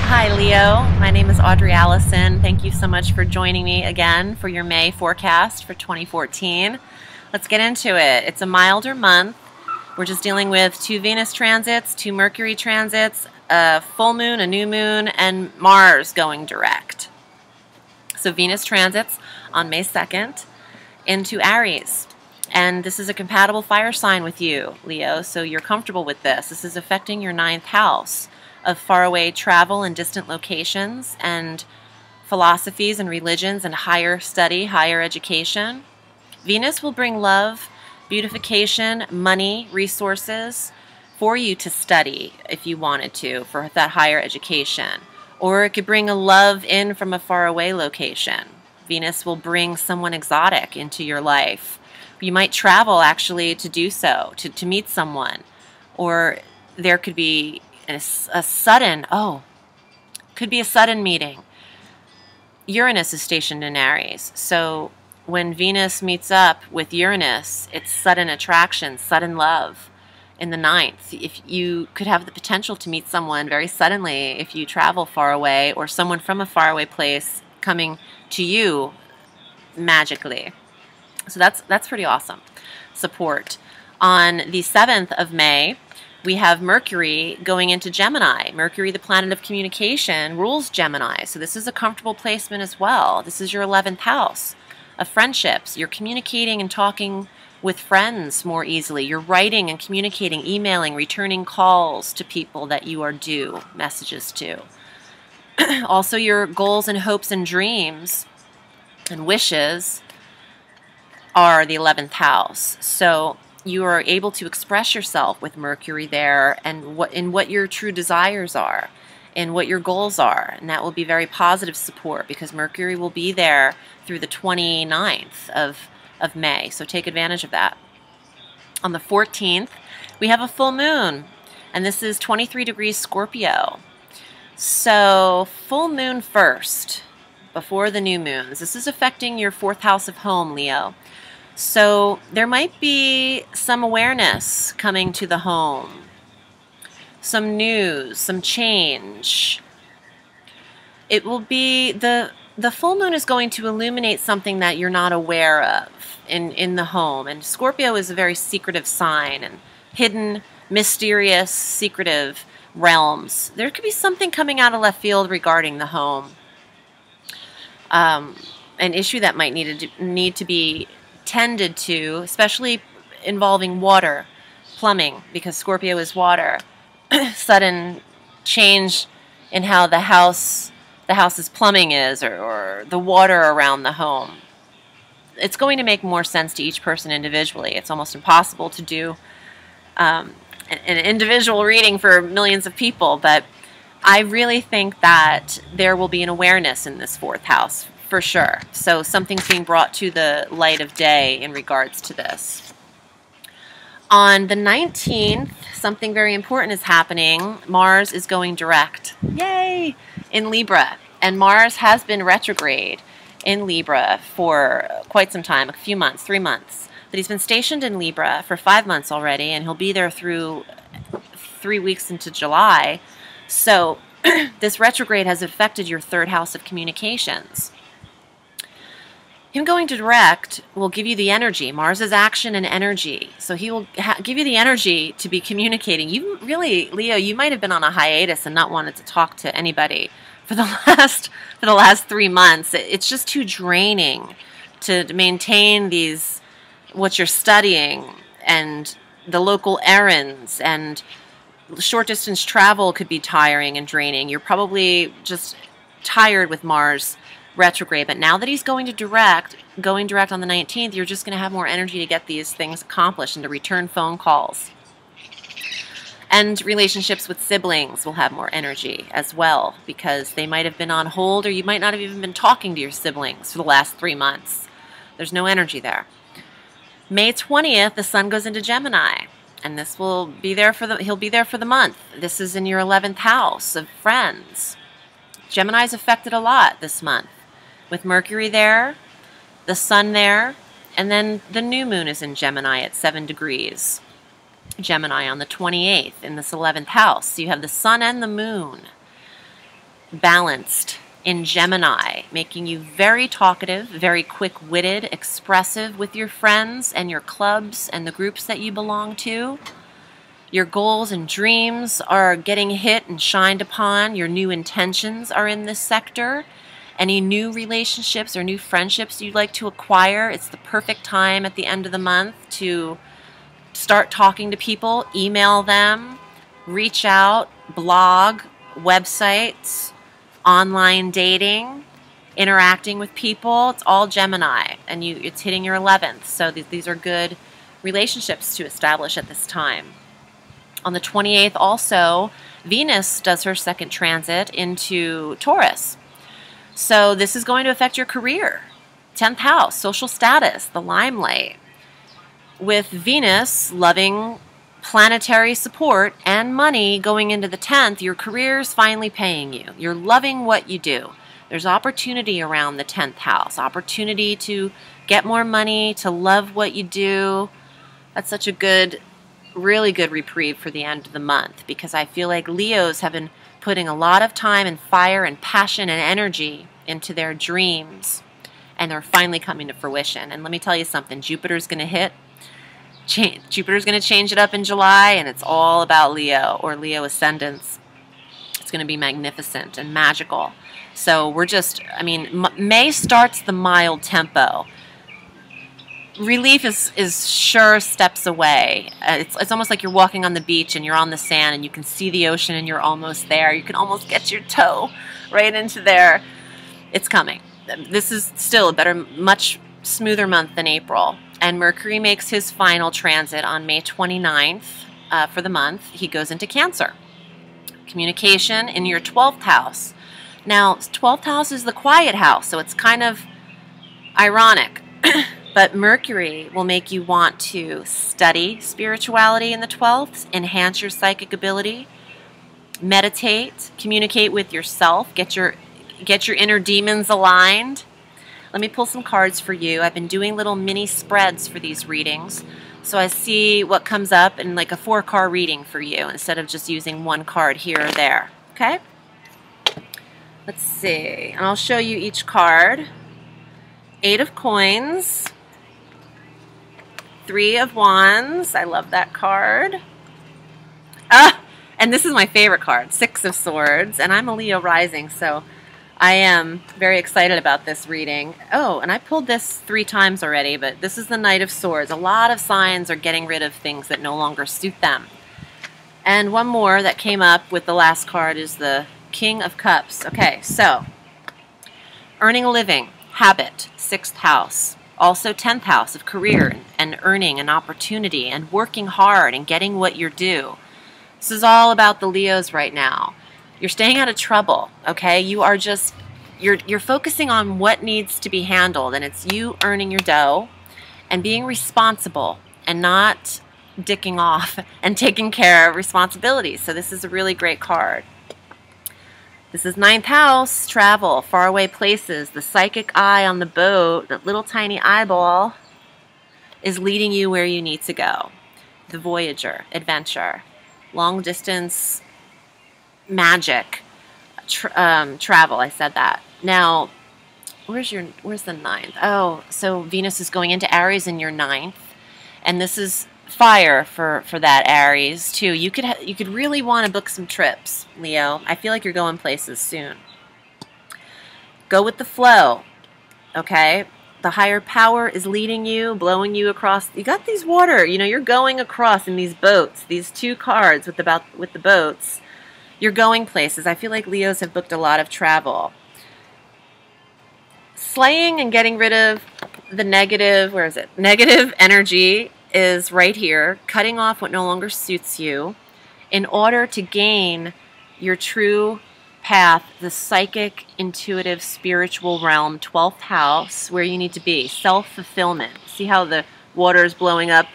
Hi Leo, my name is Audrey Allison. Thank you so much for joining me again for your May forecast for 2014. Let's get into it. It's a milder month. We're just dealing with 2 Venus transits, 2 Mercury transits, a full moon, a new moon, and Mars going direct. So Venus transits on May 2nd into Aries. And this is a compatible fire sign with you, Leo, so you're comfortable with this. This is affecting your 9th house of faraway travel and distant locations and philosophies and religions and higher study, higher education. Venus will bring love, beautification, money, resources for you to study if you wanted to for that higher education. Or it could bring a love in from a faraway location. Venus will bring someone exotic into your life. You might travel actually to do so, to meet someone. Or there could be a sudden meeting. Uranus is stationed in Aries, so when Venus meets up with Uranus, it's sudden attraction, sudden love in the 9th. If you could have the potential to meet someone very suddenly if you travel far away, or someone from a faraway place coming to you magically. So that's pretty awesome support. On the 7th of May, we have Mercury going into Gemini. Mercury, the planet of communication, rules Gemini. So this is a comfortable placement as well. This is your 11th house of friendships. You're communicating and talking with friends more easily. You're writing and communicating, emailing, returning calls to people that you are due messages to. Also, your goals and hopes and dreams and wishes are the 11th house. So you are able to express yourself with Mercury there, and what your true desires are and what your goals are. And that will be very positive support because Mercury will be there through the 29th of May. So take advantage of that. On the 14th, we have a full moon, and this is 23 degrees Scorpio. So full moon first, before the new moons. This is affecting your 4th house of home, Leo. So there might be some awareness coming to the home, some news, some change. It will be, the full moon is going to illuminate something that you're not aware of in the home. And Scorpio is a very secretive sign, and hidden, mysterious, secretive realms. There could be something coming out of left field regarding the home. An issue that might need to be tended to, especially involving water, plumbing, because Scorpio is water. Sudden change in how the house's plumbing is, or the water around the home. It's going to make more sense to each person individually. It's almost impossible to do an individual reading for millions of people, but I really think that there will be an awareness in this 4th house for sure. So something's being brought to the light of day in regards to this. On the 19th, something very important is happening. Mars is going direct. Yay! In Libra. And Mars has been retrograde in Libra for quite some time, a few months, 3 months. But he's been stationed in Libra for 5 months already, and he'll be there through 3 weeks into July. So this retrograde has affected your 3rd house of communications. Him going direct will give you the energy. Mars is action and energy. So he will give you the energy to be communicating. You really, Leo, you might have been on a hiatus and not wanted to talk to anybody for the last 3 months. It's just too draining to maintain what you're studying, and the local errands, and short distance travel could be tiring and draining. You're probably just tired with Mars retrograde, but now that he's going direct on the 19th, you're just going to have more energy to get these things accomplished and to return phone calls. And relationships with siblings will have more energy as well, because they might have been on hold, or you might not have even been talking to your siblings for the last 3 months. There's no energy there. May 20th, the sun goes into Gemini, and this will be there he'll be there for the month. This is in your 11th house of friends. Gemini's affected a lot this month, with Mercury there, the sun there, and then the new moon is in Gemini at 7 degrees. Gemini on the 28th in this 11th house. So you have the sun and the moon. balanced in Gemini, making you very talkative, very quick-witted, expressive with your friends and your clubs and the groups that you belong to. Your goals and dreams are getting hit and shined upon. Your new intentions are in this sector. Any new relationships or new friendships you'd like to acquire, it's the perfect time at the end of the month to start talking to people, email them, reach out, blog, websites, online dating, interacting with people. It's all Gemini, and it's hitting your 11th. So these are good relationships to establish at this time. On the 28th also, Venus does her second transit into Taurus. So this is going to affect your career. 10th house, social status, the limelight. With Venus loving planetary support and money going into the 10th, your career is finally paying you. You're loving what you do. There's opportunity around the 10th house, opportunity to get more money, to love what you do. That's such a good, really good reprieve for the end of the month, because I feel like Leos have been putting a lot of time and fire and passion and energy into their dreams, and they're finally coming to fruition. And let me tell you something, Jupiter's going to hit. Jupiter's going to change it up in July, and it's all about Leo or Leo ascendants. It's going to be magnificent and magical. So we're just, I mean, May starts the mild tempo. Relief is sure steps away. It's almost like you're walking on the beach and you're on the sand and you can see the ocean and you're almost there. You can almost get your toe right into there. It's coming. This is still a better, much smoother month than April. And Mercury makes his final transit on May 29th for the month. He goes into Cancer. Communication in your 12th house. Now, 12th house is the quiet house, so it's kind of ironic. But Mercury will make you want to study spirituality in the 12th, enhance your psychic ability, meditate, communicate with yourself, get your inner demons aligned. Let me pull some cards for you. I've been doing little mini spreads for these readings, so I see what comes up in like a 4-card reading for you instead of just using one card here or there. Okay? Let's see. And I'll show you each card. 8 of Coins. 3 of Wands. I love that card. And this is my favorite card. 6 of Swords. And I'm a Leo rising, so I am very excited about this reading. Oh, and I pulled this 3 times already, but this is the Knight of Swords. A lot of signs are getting rid of things that no longer suit them. And one more that came up with the last card is the King of Cups. Okay, so earning a living, habit, 6th house. Also 10th house of career and earning an opportunity and working hard and getting what you're due. This is all about the Leos right now. You're staying out of trouble, okay? You are just, you're focusing on what needs to be handled, and it's you earning your dough and being responsible and not dicking off and taking care of responsibilities. So this is a really great card. This is 9th house, travel, faraway places. The psychic eye on the boat, that little tiny eyeball, is leading you where you need to go. The Voyager, adventure, long distance, magic, travel. I said that. Now, where's the 9th? Oh, so Venus is going into Aries in your 9th, and this is fire for that Aries too. You could really want to book some trips, Leo. I feel like you're going places soon. Go with the flow, okay? The higher power is leading you, blowing you across. You got these water, you know, you're going across in these boats. These 2 cards with the boats. You're going places. I feel like Leos have booked a lot of travel. Slaying and getting rid of the negative, where is it? Negative energy is right here, cutting off what no longer suits you in order to gain your true path, the psychic, intuitive, spiritual realm, 12th house, where you need to be, self-fulfillment. See how the water is blowing up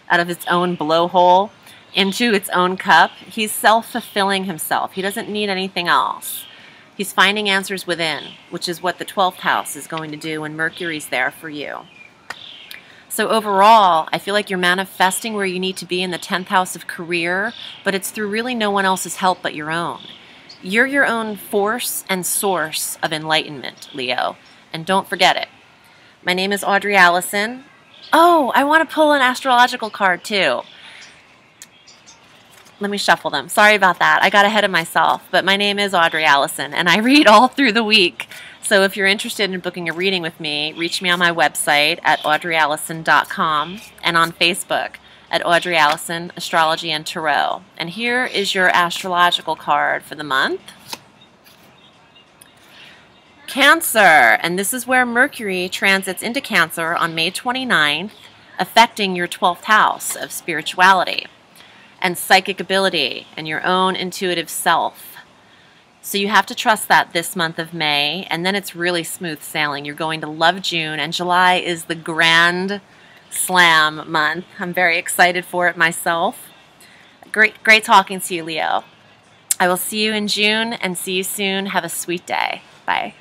out of its own blowhole into its own cup? He's self-fulfilling himself. He doesn't need anything else. He's finding answers within, which is what the 12th house is going to do when Mercury's there for you. So overall, I feel like you're manifesting where you need to be in the 10th house of career, but it's through really no one else's help but your own. You're your own force and source of enlightenment, Leo, and don't forget it. My name is Audrey Alison. Oh, I want to pull an astrological card too. Let me shuffle them. Sorry about that. I got ahead of myself. But my name is Audrey Alison, and I read all through the week. So if you're interested in booking a reading with me, reach me on my website at audreyallison.com and on Facebook at Audrey Alison, Astrology and Tarot. And here is your astrological card for the month. Cancer. And this is where Mercury transits into Cancer on May 29th, affecting your 12th house of spirituality and psychic ability and your own intuitive self. So you have to trust that this month of May, and then it's really smooth sailing. You're going to love June, and July is the grand slam month. I'm very excited for it myself. Great talking to you, Leo. I will see you in June, and see you soon. Have a sweet day. Bye.